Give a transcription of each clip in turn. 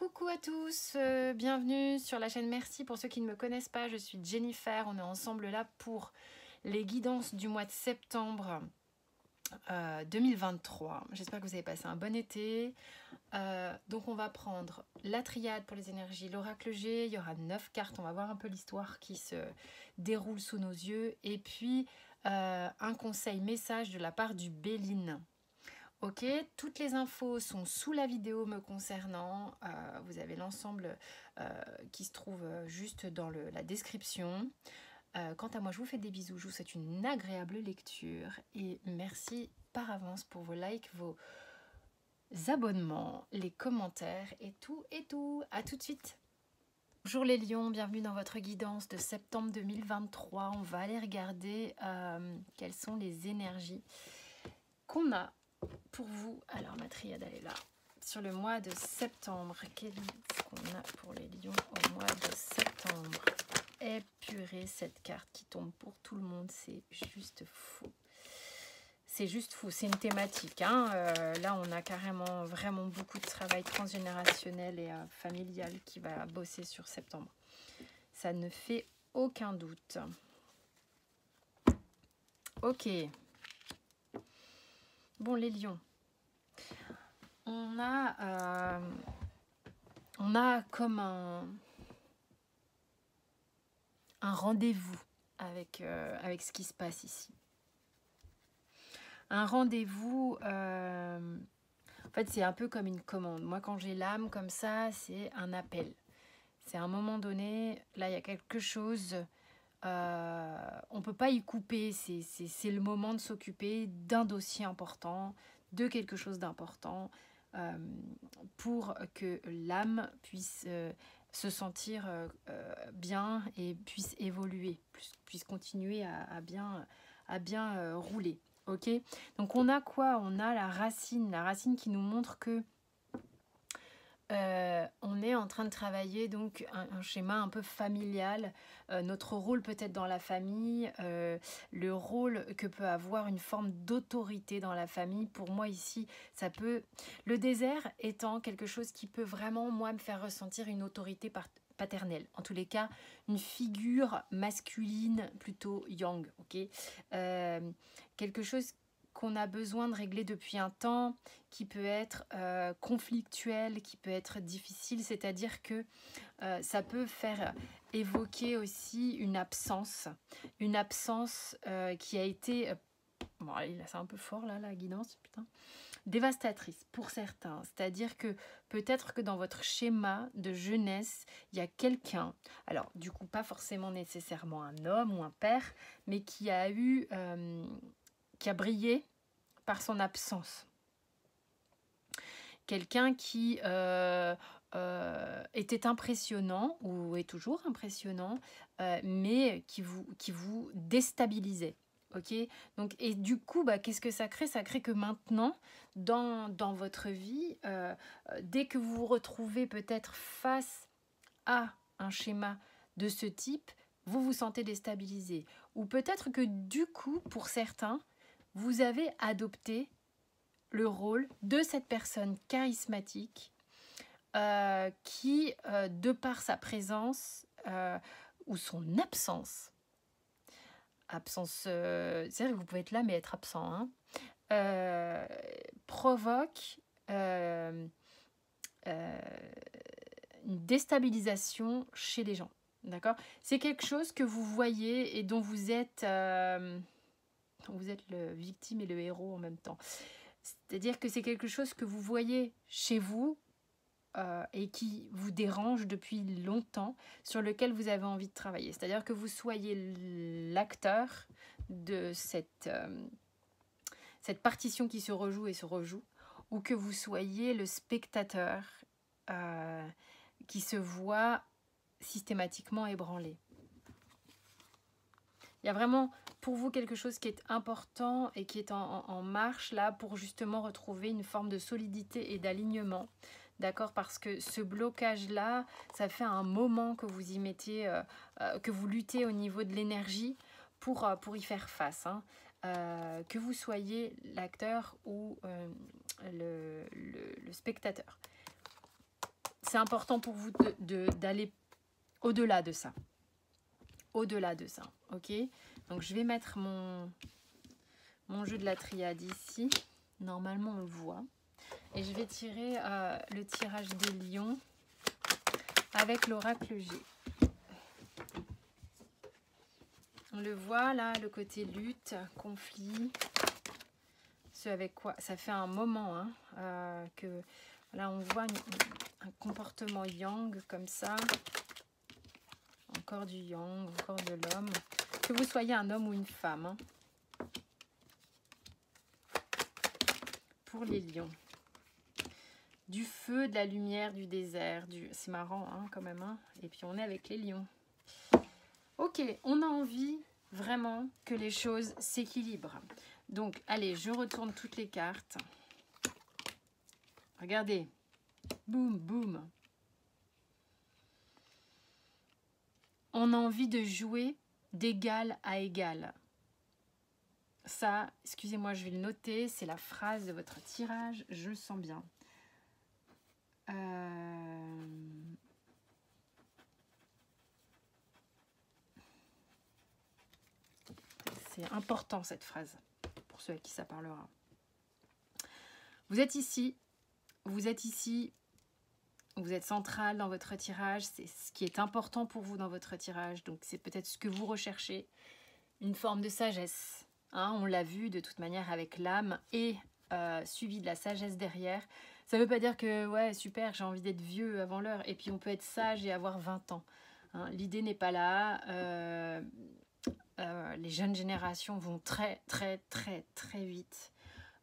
Coucou à tous, bienvenue sur la chaîne Merci. Pour ceux qui ne me connaissent pas, je suis Jennifer. On est ensemble là pour les guidances du mois de septembre 2023. J'espère que vous avez passé un bon été. Donc on va prendre la triade pour les énergies, l'oracle G. Il y aura 9 cartes. On va voir un peu l'histoire qui se déroule sous nos yeux. Et puis un conseil message de la part du Béline. Ok, toutes les infos sont sous la vidéo me concernant. Vous avez l'ensemble qui se trouve juste dans la description. Quant à moi, je vous fais des bisous. Je vous souhaite une agréable lecture. Et merci par avance pour vos likes, vos abonnements, les commentaires et tout et tout. À tout de suite. Bonjour les lions, bienvenue dans votre guidance de septembre 2023. On va aller regarder quelles sont les énergies qu'on a pour vous. Alors ma triade elle est là sur le mois de septembre. Qu'est-ce qu'on a pour les lions au mois de septembre? Épurée, cette carte qui tombe pour tout le monde, c'est juste fou. C'est juste fou, c'est une thématique hein. Là on a carrément vraiment beaucoup de travail transgénérationnel et familial qui va bosser sur septembre, ça ne fait aucun doute. Ok, bon les lions, on a comme un rendez-vous avec ce qui se passe ici. Un rendez-vous, en fait c'est un peu comme une commande. Moi quand j'ai l'âme comme ça, c'est un appel. C'est à un moment donné, là il y a quelque chose, on ne peut pas y couper, c'est le moment de s'occuper d'un dossier important, de quelque chose d'important, pour que l'âme puisse se sentir bien et puisse évoluer, puisse continuer à bien rouler. Ok, donc on a quoi? On a la racine qui nous montre que on est en train de travailler donc un schéma un peu familial, notre rôle peut-être dans la famille, le rôle que peut avoir une forme d'autorité dans la famille. Pour moi ici, ça peut, le désert étant quelque chose qui peut vraiment moi me faire ressentir une autorité paternelle, en tous les cas une figure masculine plutôt yang, ok, quelque chose qu'on a besoin de régler depuis un temps, qui peut être conflictuel, qui peut être difficile, c'est-à-dire que ça peut faire évoquer aussi une absence qui a été, bon allez, là c'est un peu fort là la guidance, putain, dévastatrice pour certains, c'est-à-dire que peut-être que dans votre schéma de jeunesse, il y a quelqu'un, alors du coup pas forcément nécessairement un homme ou un père, mais qui a eu qui a brillé par son absence. Quelqu'un qui était impressionnant, ou est toujours impressionnant, mais qui vous déstabilisait. Ok, donc, et du coup, bah, qu'est-ce que ça crée? Ça crée que maintenant, dans votre vie, dès que vous vous retrouvez peut-être face à un schéma de ce type, vous vous sentez déstabilisé. Ou peut-être que du coup, pour certains, vous avez adopté le rôle de cette personne charismatique qui, de par sa présence ou son absence, c'est vrai que vous pouvez être là mais être absent, hein, provoque une déstabilisation chez les gens. D'accord? C'est quelque chose que vous voyez et dont vous êtes le victime et le héros en même temps. C'est-à-dire que c'est quelque chose que vous voyez chez vous et qui vous dérange depuis longtemps, sur lequel vous avez envie de travailler. C'est-à-dire que vous soyez l'acteur de cette partition qui se rejoue et se rejoue, ou que vous soyez le spectateur qui se voit systématiquement ébranlé. Il y a vraiment pour vous quelque chose qui est important et qui est en marche là pour justement retrouver une forme de solidité et d'alignement. D'accord? Parce que ce blocage-là, ça fait un moment que vous y mettez, que vous luttez au niveau de l'énergie pour y faire face. Hein. Que vous soyez l'acteur ou le spectateur. c'est important pour vous d'aller au-delà de ça. Au-delà de ça, ok? Donc, je vais mettre mon jeu de la triade ici. Normalement, on le voit. Et je vais tirer le tirage des lions avec l'oracle G. On le voit là, le côté lutte, conflit. Ce avec quoi ça fait un moment hein, que là on voit un comportement yang comme ça. Encore du yang, encore de l'homme. Que vous soyez un homme ou une femme. Hein. Pour les lions. Du feu, de la lumière, du désert. C'est marrant hein, quand même. Hein. Et puis on est avec les lions. Ok, on a envie vraiment que les choses s'équilibrent. Donc, allez, je retourne toutes les cartes. Regardez. Boum, boum. On a envie de jouer d'égal à égal. Ça, excusez-moi, je vais le noter. C'est la phrase de votre tirage. Je le sens bien. C'est important cette phrase. Pour ceux à qui ça parlera. Vous êtes ici. Vous êtes ici. Vous êtes central dans votre tirage. C'est ce qui est important pour vous dans votre tirage. Donc, c'est peut-être ce que vous recherchez. Une forme de sagesse. Hein, on l'a vu de toute manière avec l'âme et suivi de la sagesse derrière. Ça ne veut pas dire que, ouais, super, j'ai envie d'être vieux avant l'heure. Et puis, on peut être sage et avoir 20 ans. Hein, l'idée n'est pas là. Les jeunes générations vont très, très, très, très vite.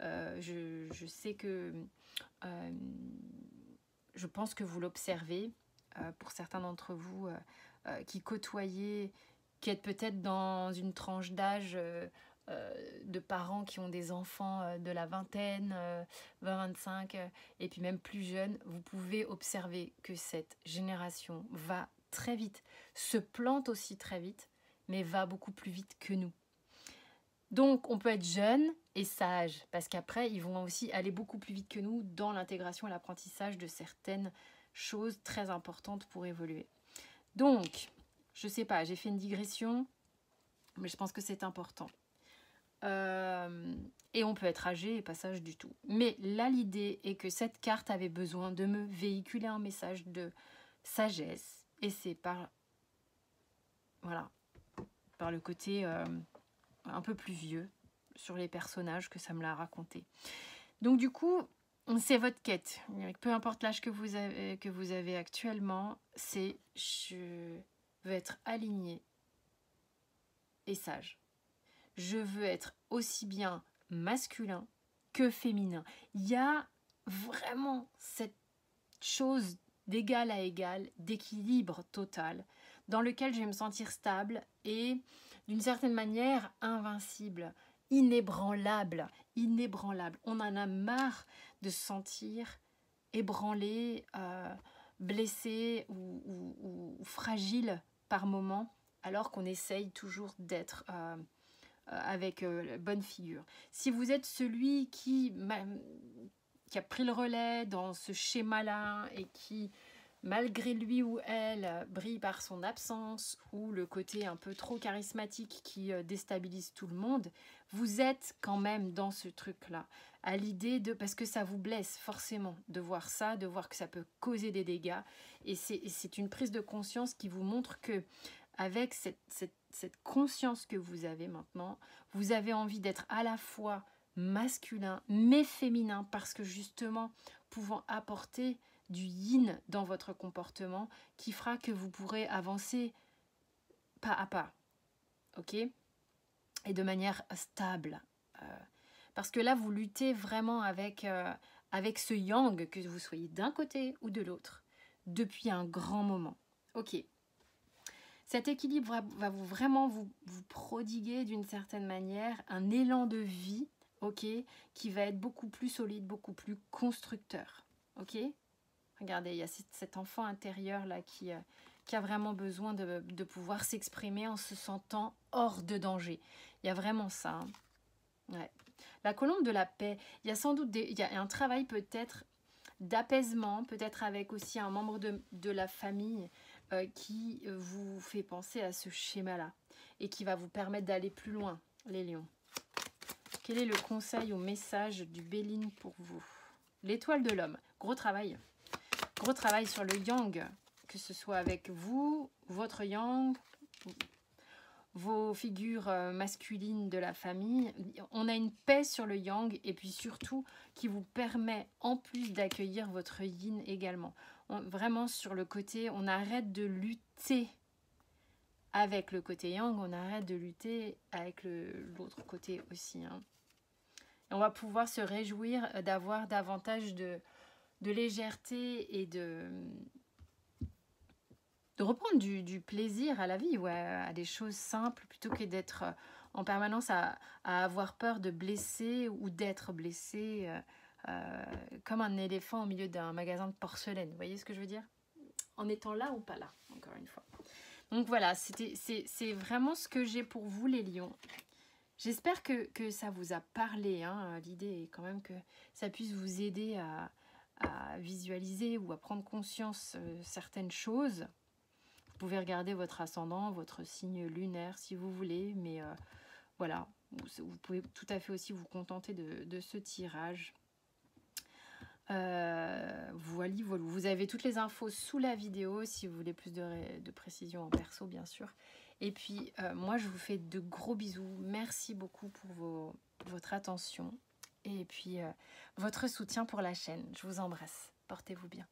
Je sais que... je pense que vous l'observez. Pour certains d'entre vous qui côtoyez, qui êtes peut-être dans une tranche d'âge... de parents qui ont des enfants de la vingtaine, 20-25, et puis même plus jeunes, vous pouvez observer que cette génération va très vite, se plante aussi très vite, mais va beaucoup plus vite que nous. Donc, on peut être jeune et sage, parce qu'après, ils vont aussi aller beaucoup plus vite que nous dans l'intégration et l'apprentissage de certaines choses très importantes pour évoluer. Donc, je sais pas, j'ai fait une digression, mais je pense que c'est important. Et on peut être âgé et pas sage du tout. Mais là, l'idée est que cette carte avait besoin de me véhiculer un message de sagesse. Et c'est par, voilà, par le côté un peu plus vieux sur les personnages que ça me l'a raconté. Donc du coup, c'est votre quête. Peu importe l'âge que vous avez actuellement, c'est je veux être aligné et sage. Je veux être aussi bien masculin que féminin. Il y a vraiment cette chose d'égal à égal, d'équilibre total, dans lequel je vais me sentir stable et d'une certaine manière invincible, inébranlable, inébranlable. On en a marre de se sentir ébranlé, blessé ou fragile par moment, alors qu'on essaye toujours d'être... avec bonne figure. Si vous êtes celui qui a pris le relais dans ce schéma-là et qui, malgré lui ou elle, brille par son absence ou le côté un peu trop charismatique qui déstabilise tout le monde, vous êtes quand même dans ce truc-là. À l'idée de... Parce que ça vous blesse forcément de voir ça, de voir que ça peut causer des dégâts. Et c'est une prise de conscience qui vous montre que avec cette conscience que vous avez maintenant, vous avez envie d'être à la fois masculin mais féminin parce que justement pouvant apporter du yin dans votre comportement qui fera que vous pourrez avancer pas à pas, ok? Et de manière stable. Parce que là, vous luttez vraiment avec ce yang, que vous soyez d'un côté ou de l'autre, depuis un grand moment. Ok. Cet équilibre va vraiment vous prodiguer d'une certaine manière un élan de vie, ok, qui va être beaucoup plus solide, beaucoup plus constructeur, ok. Regardez, il y a cet enfant intérieur là qui a vraiment besoin de pouvoir s'exprimer en se sentant hors de danger. Il y a vraiment ça. Hein. Ouais. La colombe de la paix, il y a sans doute il y a un travail peut-être d'apaisement, peut-être avec aussi un membre de la famille qui vous fait penser à ce schéma-là et qui va vous permettre d'aller plus loin, les lions. Quel est le conseil ou message du Béline pour vous? L'étoile de l'homme, gros travail. Gros travail sur le yang, que ce soit avec vous, votre yang, vos figures masculines de la famille. On a une paix sur le yang et puis surtout qui vous permet en plus d'accueillir votre yin également. Vraiment sur le côté, on arrête de lutter avec le côté yang, on arrête de lutter avec l'autre côté aussi. Hein. Et on va pouvoir se réjouir d'avoir davantage de légèreté et de reprendre du plaisir à la vie, ouais, à des choses simples, plutôt que d'être en permanence à avoir peur de blesser ou d'être blessé comme un éléphant au milieu d'un magasin de porcelaine. Vous voyez ce que je veux dire? En étant là ou pas là, encore une fois. Donc voilà, c'est vraiment ce que j'ai pour vous, les lions. J'espère que ça vous a parlé. Hein. L'idée est quand même que ça puisse vous aider à visualiser ou à prendre conscience certaines choses. Vous pouvez regarder votre ascendant, votre signe lunaire si vous voulez, mais voilà, vous pouvez tout à fait aussi vous contenter de ce tirage. Voilà, vous avez toutes les infos sous la vidéo si vous voulez plus de précision en perso, bien sûr. Et puis, moi, je vous fais de gros bisous. Merci beaucoup pour votre attention et puis votre soutien pour la chaîne. Je vous embrasse. Portez-vous bien.